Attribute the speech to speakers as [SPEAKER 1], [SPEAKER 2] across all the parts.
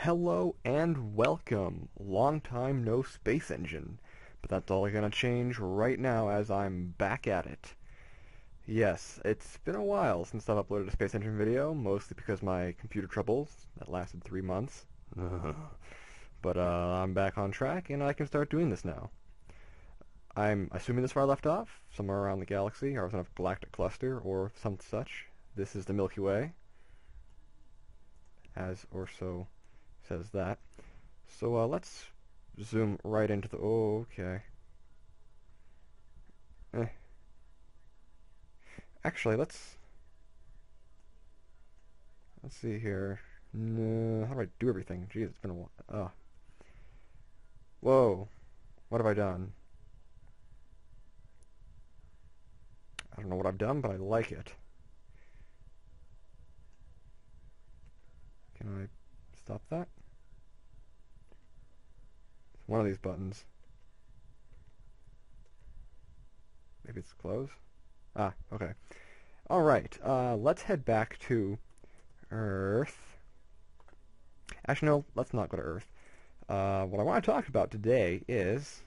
[SPEAKER 1] Hello and welcome. Long time no space engine. But that's all gonna change right now as I'm back at it. Yes, it's been a while since I've uploaded a space engine video, mostly because my computer troubles that lasted 3 months. But I'm back on track and I can start doing this now. I'm assuming this is where I left off, somewhere around the galaxy, or some galactic cluster, or some such. This is the Milky Way, as or so says that. So let's zoom right into the. Oh, okay. Eh. Actually, let's see here. No, how do I do everything? Jeez, it's been a while. Oh. Whoa. What have I done? I don't know what I've done, but I like it. Can I stop that? One of these buttons. Maybe it's close? Ah, okay. Alright, let's head back to Earth. Actually, no, let's not go to Earth. What I want to talk about today is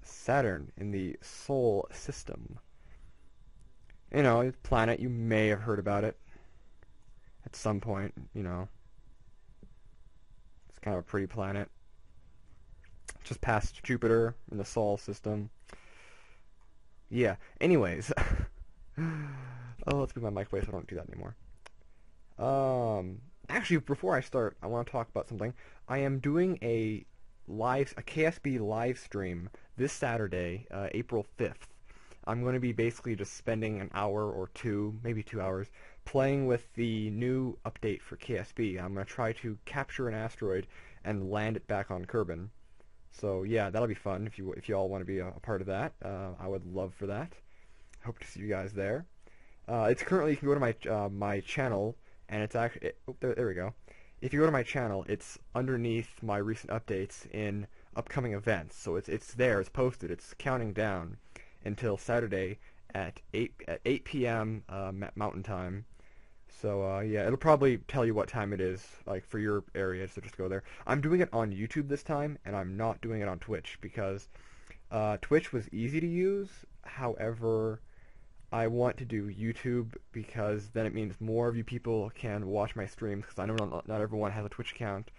[SPEAKER 1] Saturn in the Sol system. You know, a planet, you may have heard about it at some point, you know. It's kind of a pretty planet. Just past Jupiter in the Sol system. Yeah, anyways. Oh, let's move my mic away so I don't do that anymore. Actually, before I start, I want to talk about something. I am doing a KSB live stream this Saturday, April 5th. I'm going to be basically just spending an hour or two, maybe 2 hours, playing with the new update for KSB. I'm going to try to capture an asteroid and land it back on Kerbin. So yeah, that'll be fun if you all want to be a part of that. I would love for that. Hope to see you guys there. It's currently, you can go to my channel, and it's actually there we go. If you go to my channel, it's underneath my recent updates in upcoming events. So it's there, it's posted, it's counting down until Saturday at 8 p.m. Mountain Time. So yeah, it'll probably tell you what time it is, like for your area. So just go there. I'm doing it on YouTube this time, and I'm not doing it on Twitch because Twitch was easy to use. However, I want to do YouTube because then it means more of you people can watch my streams. Because I know not everyone has a Twitch account,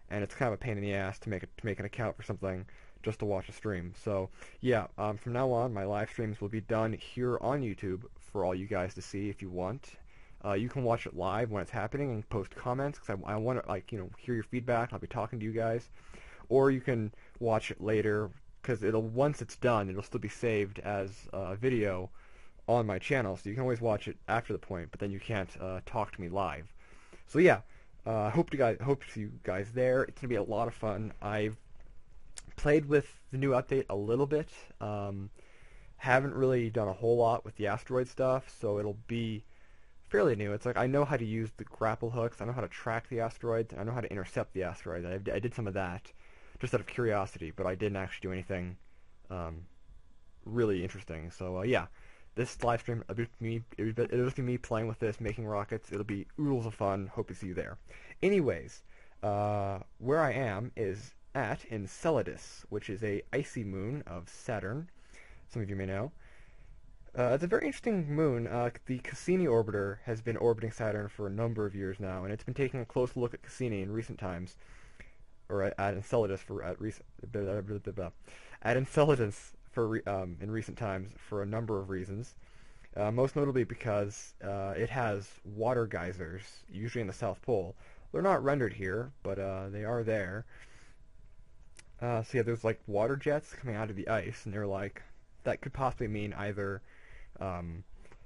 [SPEAKER 1] and it's kind of a pain in the ass to make an account for something just to watch a stream. So yeah, from now on, my live streams will be done here on YouTube for all you guys to see if you want. You can watch it live when it's happening and post comments because I want to hear your feedback. I'll be talking to you guys, or you can watch it later because once it's done, it'll still be saved as a video on my channel, so you can always watch it after the point. But then you can't talk to me live. So yeah, hope to see you guys there. It's gonna be a lot of fun. I've played with the new update a little bit. Haven't really done a whole lot with the asteroid stuff, so it'll be fairly new. It's like I know how to use the grapple hooks, I know how to track the asteroids, and I know how to intercept the asteroids. I did some of that just out of curiosity, but I didn't actually do anything really interesting. So yeah, this live stream, it'll just be me playing with this, making rockets. It'll be oodles of fun. Hope to see you there. Anyways, where I am is at Enceladus, which is a icy moon of Saturn. Some of you may know. It's a very interesting moon. The Cassini orbiter has been orbiting Saturn for a number of years now, and it's been taking a close look at Cassini in recent times, or at Enceladus in recent times for a number of reasons. Most notably because it has water geysers, usually in the South Pole. They're not rendered here, but they are there. So yeah, there's like water jets coming out of the ice, and they're like, that could possibly mean either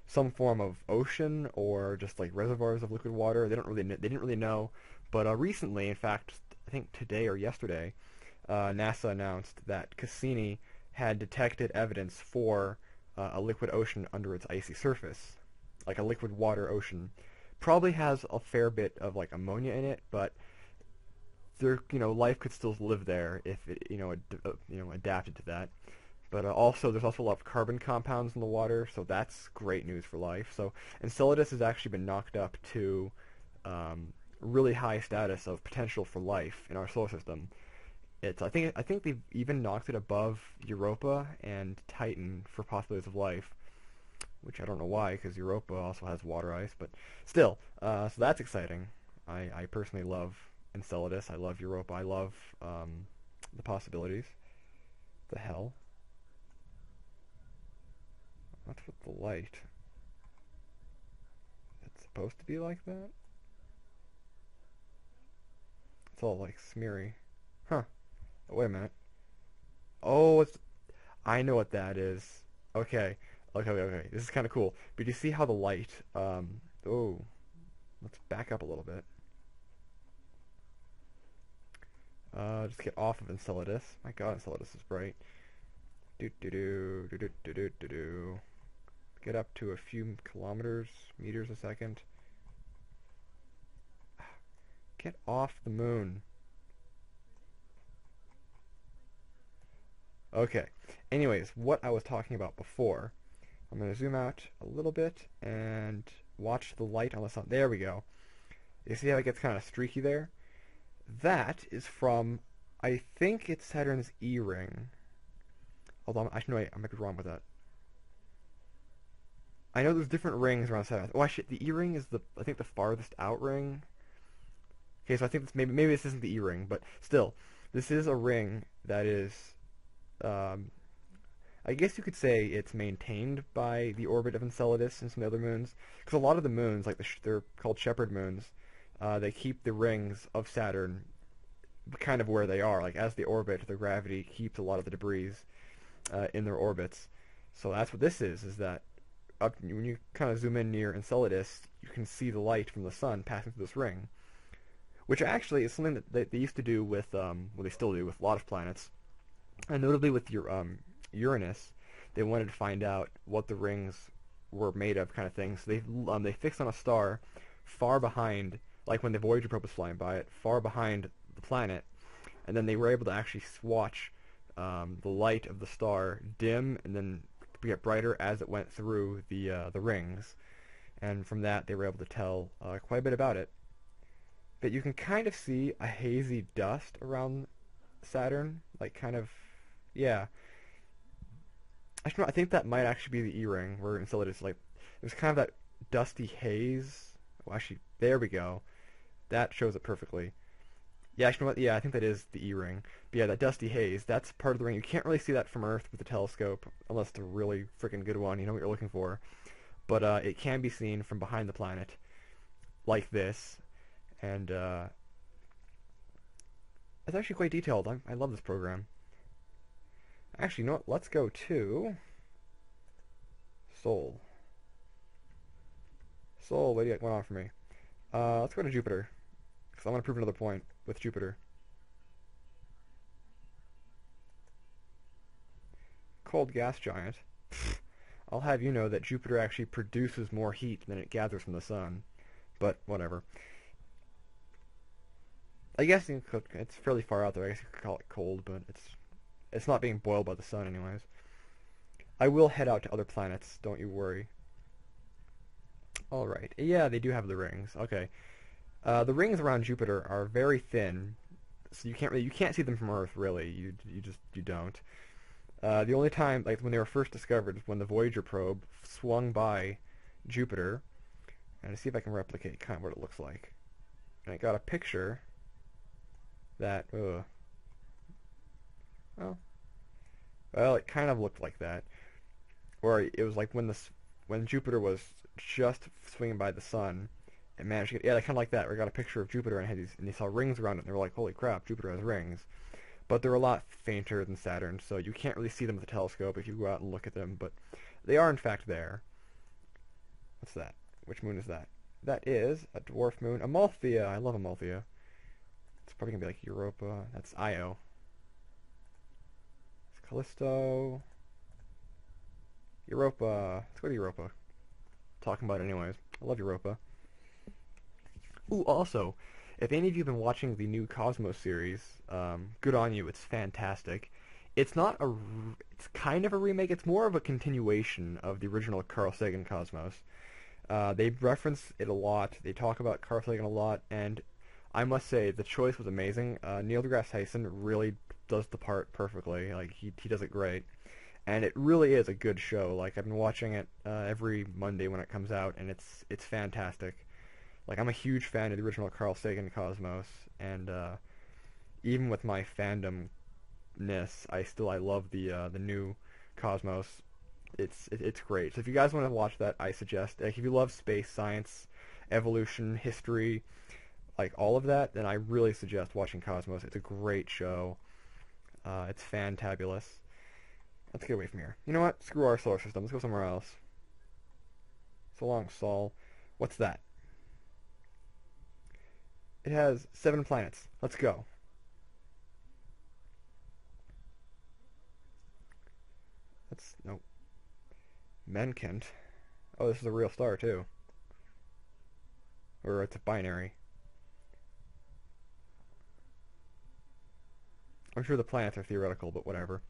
[SPEAKER 1] some form of ocean or just like reservoirs of liquid water. They didn't really know, but recently, in fact, I think today or yesterday, NASA announced that Cassini had detected evidence for a liquid ocean under its icy surface, like a liquid water ocean. Probably has a fair bit of like ammonia in it, but life could still live there if it adapted to that. But also, there's also a lot of carbon compounds in the water, so that's great news for life. So Enceladus has actually been knocked up to really high status of potential for life in our solar system. I think they've even knocked it above Europa and Titan for possibilities of life, which I don't know why, because Europa also has water ice, but still, so that's exciting. I personally love Enceladus. I love Europa. I love the possibilities. The hell? What's with the light? It's supposed to be like that? It's all like smeary. Huh. Oh, wait a minute. Oh, I know what that is. Okay. Okay. This is kind of cool. But you see how the light, oh, let's back up a little bit. Just get off of Enceladus. My God, Enceladus is bright. Do. Get up to a few meters a second. Get off the moon. Okay. Anyways, what I was talking about before. I'm going to zoom out a little bit and watch the light on the sun. There we go. You see how it gets kind of streaky there? That is from, I think it's Saturn's E-ring. Although, actually, no, wait, I might be wrong with that. I know there's different rings around Saturn. Oh, shit, the E-ring is I think the farthest out ring. Okay, so I think maybe this isn't the E-ring, but still, this is a ring that is, I guess you could say it's maintained by the orbit of Enceladus and some other moons. Because a lot of the moons, like they're called shepherd moons, they keep the rings of Saturn kind of where they are. Like as they orbit, the gravity keeps a lot of the debris in their orbits. So that's what this is that when you kind of zoom in near Enceladus, you can see the light from the sun passing through this ring. Which actually is something that they used to do with, well, they still do with a lot of planets. And notably with Uranus, they wanted to find out what the rings were made of, kind of thing. So they fixed on a star far behind, like when the Voyager probe was flying by it, far behind the planet, and then they were able to actually watch the light of the star dim and then get brighter as it went through the rings, and from that they were able to tell quite a bit about it. But you can kind of see a hazy dust around Saturn, like kind of, yeah. Actually, no, I think that might actually be the E-ring, where Enceladus, like, there's kind of that dusty haze. Well, actually, there we go. That shows it perfectly. Yeah, actually, you know what? Yeah, I think that is the E-ring. But yeah, that dusty haze, that's part of the ring. You can't really see that from Earth with the telescope, unless it's a really freaking good one. You know what you're looking for. But it can be seen from behind the planet, like this. And it's actually quite detailed. I love this program. Actually, you know what? Let's go to Sol. Sol, what do you got going on for me? Let's go to Jupiter, because I want to prove another point with Jupiter. Cold gas giant. I'll have you know that Jupiter actually produces more heat than it gathers from the sun. But whatever. I guess it's fairly far out there. I guess you could call it cold, but it's not being boiled by the sun anyways. I will head out to other planets, don't you worry. Alright, yeah, they do have the rings. Okay. The rings around Jupiter are very thin, so you can't see them from Earth, really. You don't. The only time, like when they were first discovered, was when the Voyager probe swung by Jupiter. And to see if I can replicate kind of what it looks like. And I got a picture that, well, it kind of looked like that. Or it was like when Jupiter was just swinging by the sun, it managed to get, yeah, kind of like that. Where I got a picture of Jupiter and they saw rings around it, and they were like, holy crap, Jupiter has rings. But they're a lot fainter than Saturn, so you can't really see them with a telescope if you go out and look at them, but they are in fact there. What's that? Which moon is that? That is a dwarf moon. Amalthea! I love Amalthea. It's probably going to be like Europa. That's Io. It's Callisto. Europa. Let's go to Europa. Talking about it anyways. I love Europa. Ooh, also, if any of you have been watching the new Cosmos series, good on you. It's fantastic. It's not a... It's kind of a remake. It's more of a continuation of the original Carl Sagan Cosmos. They reference it a lot. They talk about Carl Sagan a lot, and I must say the choice was amazing. Neil deGrasse Tyson really does the part perfectly. Like he does it great, and it really is a good show. Like I've been watching it every Monday when it comes out, and it's fantastic. Like I'm a huge fan of the original Carl Sagan Cosmos, and even with my fandomness, I love the new Cosmos. It's great. So if you guys want to watch that, I suggest. Like if you love space science, evolution, history, like all of that, then I really suggest watching Cosmos. It's a great show. It's fantabulous. Let's get away from here. You know what? Screw our solar system. Let's go somewhere else. So long, Sol. What's that? It has 7 planets. Let's go. Nope. Menkent. Oh, this is a real star, too. Or it's a binary. I'm sure the planets are theoretical, but whatever.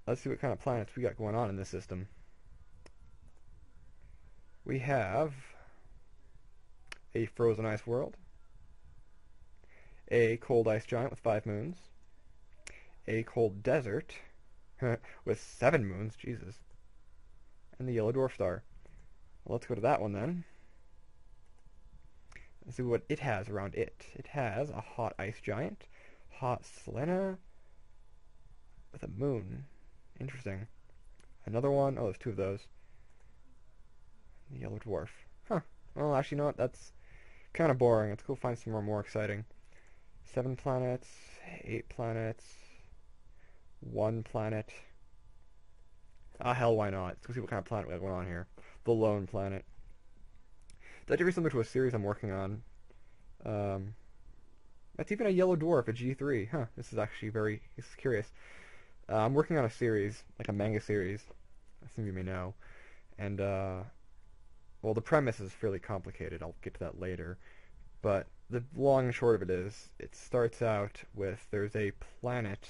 [SPEAKER 1] Let's see what kind of planets we got going on in this system. We have a frozen ice world, a cold ice giant with 5 moons, a cold desert with 7 moons, Jesus, and the yellow dwarf star. Well, let's go to that one then. Let's see what it has around it. It has a hot ice giant, hot Selena, with a moon. Interesting. Another one. Oh, there's 2 of those. The yellow dwarf. Huh. Well, actually, you know what? That's kind of boring. Let's go find some more exciting. 7 planets, 8 planets, 1 planet. Ah, hell, why not? Let's go see what kind of planet we got going on here. The lone planet. It's actually very similar to a series I'm working on. That's even a yellow dwarf, a G3. Huh, this is curious. I'm working on a series, like a manga series, some of you may know. And, well, the premise is fairly complicated. I'll get to that later. But the long and short of it is, it starts out with, there's a planet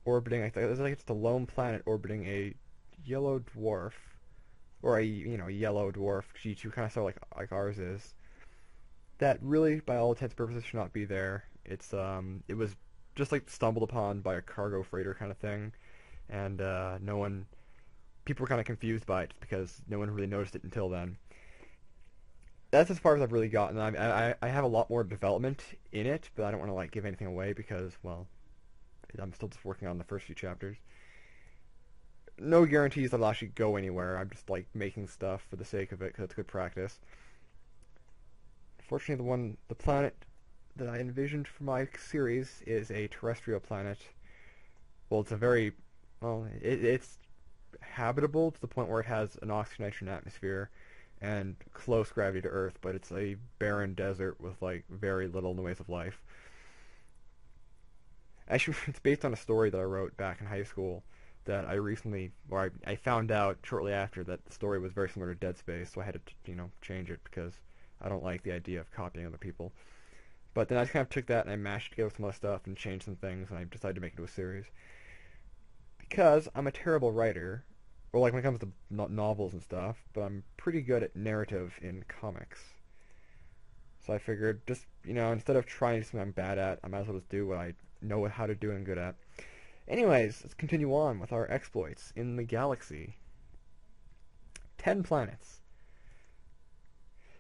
[SPEAKER 1] orbiting, it's like it's the lone planet orbiting a yellow dwarf, or a yellow dwarf G2, kind of sort of like ours is. That really, by all intents and purposes, should not be there. It was just like stumbled upon by a cargo freighter kind of thing, and people were kind of confused by it just because no one really noticed it until then. That's as far as I've really gotten. I have a lot more development in it, but I don't want to like give anything away because, well, I'm still just working on the first few chapters. No guarantees that I'll actually go anywhere. I'm just like making stuff for the sake of it because it's good practice. Fortunately, the planet that I envisioned for my series is a terrestrial planet. Well, it's habitable to the point where it has an oxygen-nitrogen atmosphere and close gravity to Earth, but it's a barren desert with like very little in the ways of life. Actually, it's based on a story that I wrote back in high school that I found out shortly after that the story was very similar to Dead Space, so I had to, change it because I don't like the idea of copying other people. But then I kind of took that and I mashed together some other stuff and changed some things, and I decided to make it into a series. Because I'm a terrible writer, or like when it comes to novels and stuff, but I'm pretty good at narrative in comics. So I figured just, instead of trying to do something I'm bad at, I might as well just do what I know how to do and good at. Anyways, let's continue on with our exploits in the galaxy. 10 planets.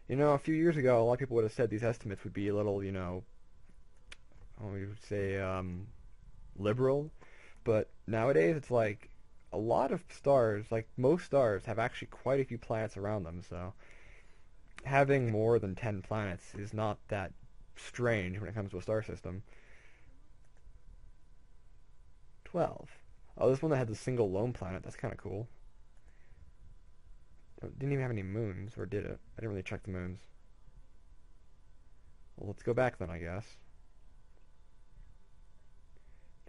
[SPEAKER 1] A few years ago, a lot of people would have said these estimates would be a little, we would say, liberal. But nowadays, it's like a lot of stars, like most stars, have actually quite a few planets around them. So having more than 10 planets is not that strange when it comes to a star system. 12. Oh, this one that had the single lone planet. That's kind of cool. It didn't even have any moons, or did it? I didn't really check the moons. Well, let's go back then, I guess.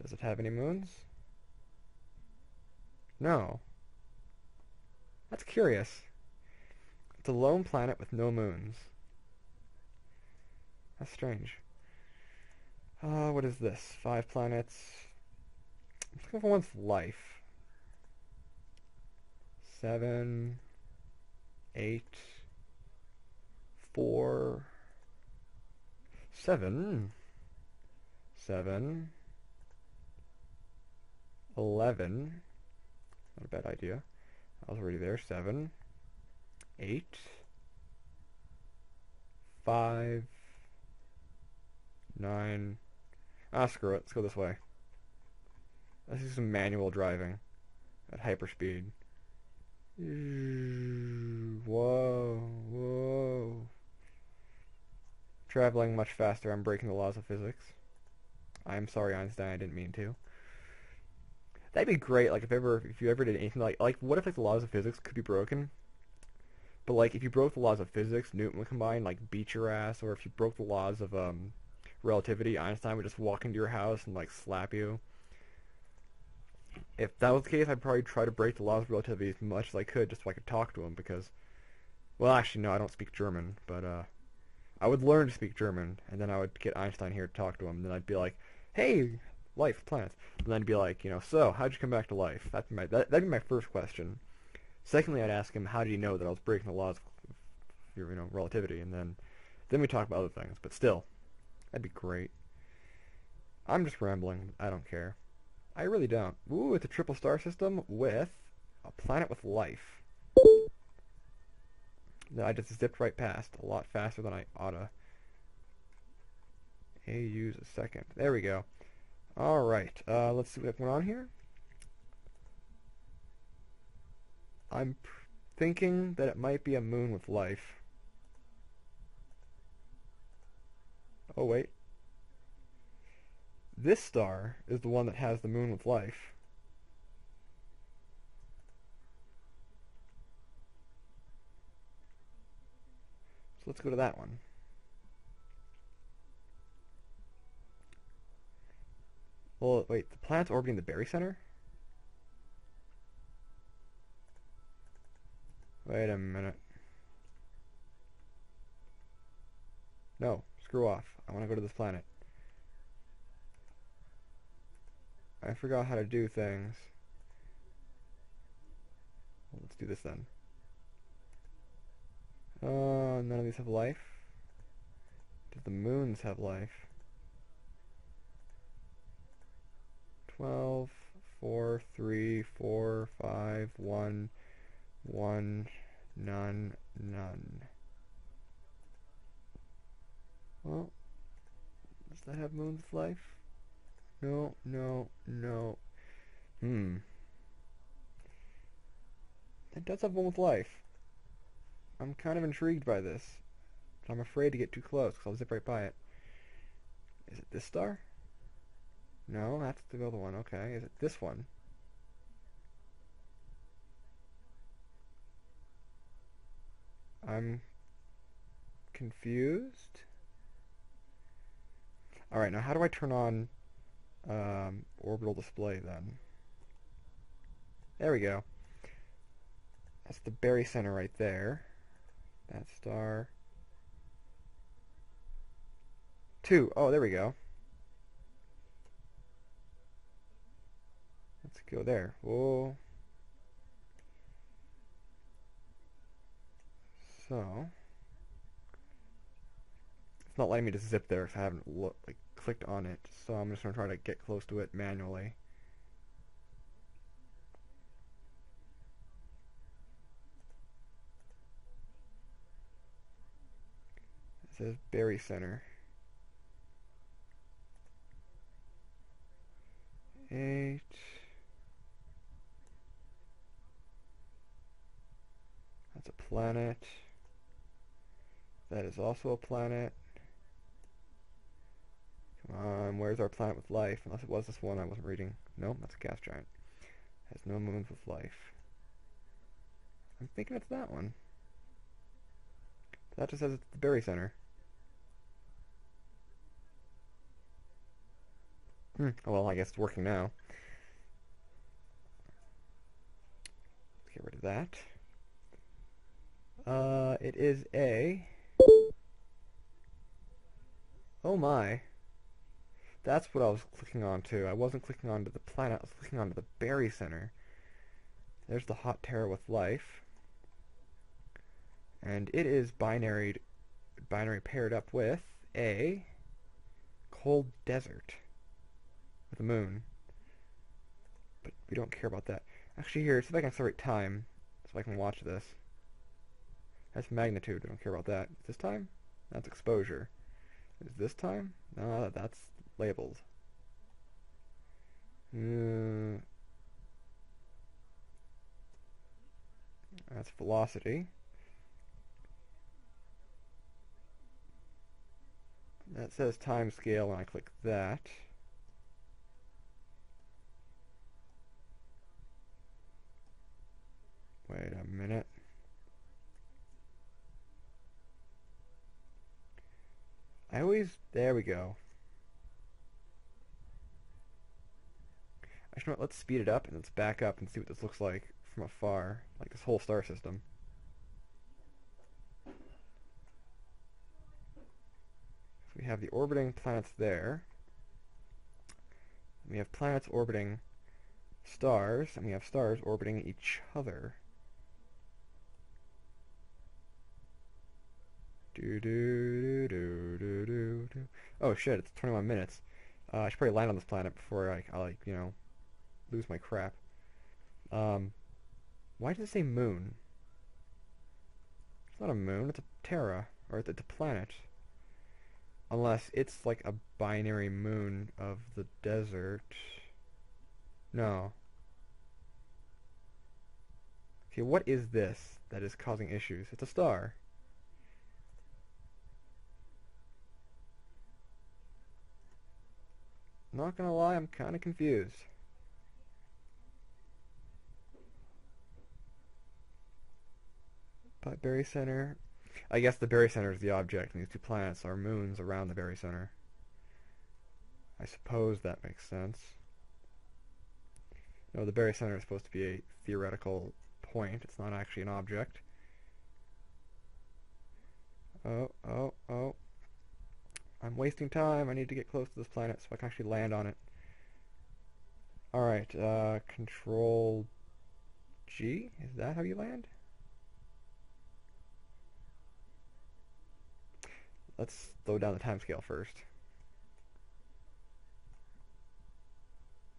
[SPEAKER 1] Does it have any moons? No. That's curious. It's a lone planet with no moons. That's strange. What is this? 5 planets. Let's go for one with life. 7, 8, 4, 7, 7, 11. Not a bad idea. I was already there. 7, 8, 5, 9. Ah, screw it. Let's go this way. Let's do some manual driving at hyperspeed. Whoa, whoa. Traveling much faster. I'm breaking the laws of physics. I'm sorry, Einstein. I didn't mean to. That'd be great. Like if you ever did anything like what if like the laws of physics could be broken? But like if you broke the laws of physics, Newton would come by and like beat your ass. Or if you broke the laws of relativity, Einstein would just walk into your house and like slap you. If that was the case, I'd probably try to break the laws of relativity as much as I could just so I could talk to him because, well, actually, no, I don't speak German, but I would learn to speak German, and then I would get Einstein here to talk to him, and then I'd be like, hey, life, planets. And then I'd be like, so, how'd you come back to life? That'd be my first question. Secondly, I'd ask him, how did he know that I was breaking the laws of, relativity, and then we talk about other things, but still, that'd be great. I'm just rambling. I don't care. I really don't. Ooh, it's a triple star system with a planet with life. That I just zipped right past a lot faster than I oughta. AU's a second. There we go. Alright, let's see what's going on here. I'm thinking that it might be a moon with life. Oh, wait. This star is the one that has the moon with life. So let's go to that one. Well, wait, the planet's orbiting the barycenter? Wait a minute. No, screw off. I want to go to this planet. I forgot how to do things. Well, let's do this then. None of these have life. Do the moons have life? 12, 4, 3, 4, 5, 1, 1, none, none. Well, does that have moons with life? No, no, no. It does have one with life. I'm kind of intrigued by this. But I'm afraid to get too close because I'll zip right by it. Is it this star? No, that's the other one. Okay, is it this one? I'm confused. Alright, now how do I turn on orbital display then? There we go. That's the barycenter right there. That star. 2. Oh, there we go. Let's go there. Whoa. So it's not letting me just zip there because I haven't clicked on it. So I'm just gonna try to get close to it manually. It says barycenter. 8. That's a planet. That is also a planet. Come on, where's our planet with life? Unless it was this one I wasn't reading. Nope, that's a gas giant. Has no moons with life. I'm thinking it's that one. That just says it's the barycenter. Oh, well, I guess it's working now. Let's get rid of that. It is a... Oh my. That's what I was clicking on to. I wasn't clicking onto the planet, I was clicking onto the barycenter. There's the hot terra with life. And it is binary binary paired up with a cold desert with a moon. But we don't care about that. Actually, here, see if I can accelerate time so I can watch this. That's magnitude. I don't care about that. Is this time? That's exposure. Is this time? No, that's labeled. That's velocity. That says time scale when I click that. Wait a minute. There we go. Actually, let's speed it up and let's back up and see what this looks like from afar, like this whole star system. So we have the orbiting planets there. We have planets orbiting stars, and we have stars orbiting each other. Oh shit, it's 21 minutes. I should probably land on this planet before I lose my crap. Why does it say moon? It's not a moon, it's a Terra, or it's a planet. Unless it's like a binary moon of the desert. No. Okay, what is this that is causing issues? It's a star. Not gonna lie, I'm kinda confused. But barycenter, I guess the barycenter is the object, and these two planets are moons around the barycenter. I suppose that makes sense. No, the barycenter is supposed to be a theoretical point. It's not actually an object. Oh. I'm wasting time. I need to get close to this planet so I can actually land on it. Alright, Control G? Is that how you land? Let's slow down the timescale first.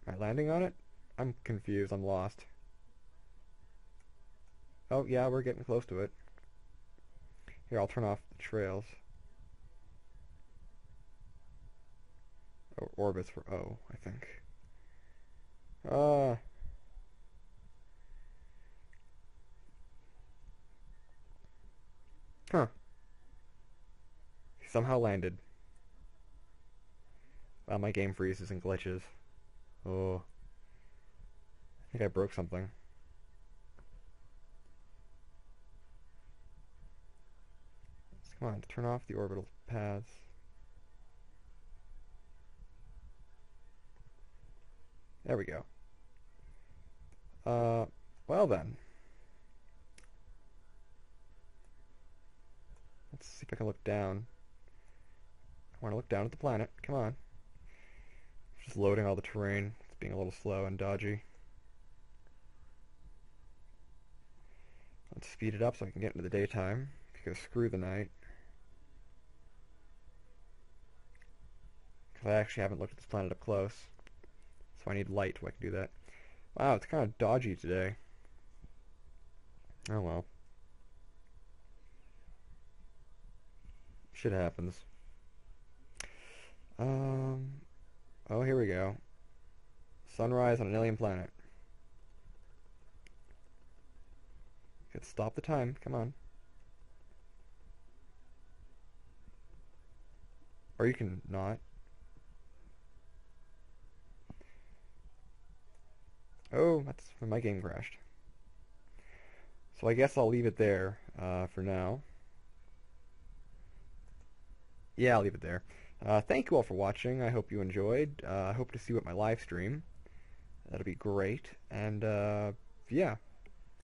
[SPEAKER 1] Am I landing on it? I'm confused. I'm lost. Oh, yeah, we're getting close to it. Here, I'll turn off the trails. Oh, orbits for O, I think. Huh. Somehow landed. Wow, my game freezes and glitches. Oh. I think I broke something. Come on, turn off the orbital paths. There we go. Well then. Let's see if I can look down. I want to look down at the planet. Come on. Just loading all the terrain. It's being a little slow and dodgy. Let's speed it up so I can get into the daytime, because screw the night. Because I actually haven't looked at this planet up close. So I need light so I can do that. Wow, it's kind of dodgy today. Oh well. Shit happens. Oh, here we go. Sunrise on an alien planet. Let's stop the time. Come on. Or you can not. Oh, that's when my game crashed. So I guess I'll leave it there for now. Yeah, I'll leave it there. Thank you all for watching. I hope you enjoyed. I hope to see you at my live stream. That'll be great. And, yeah.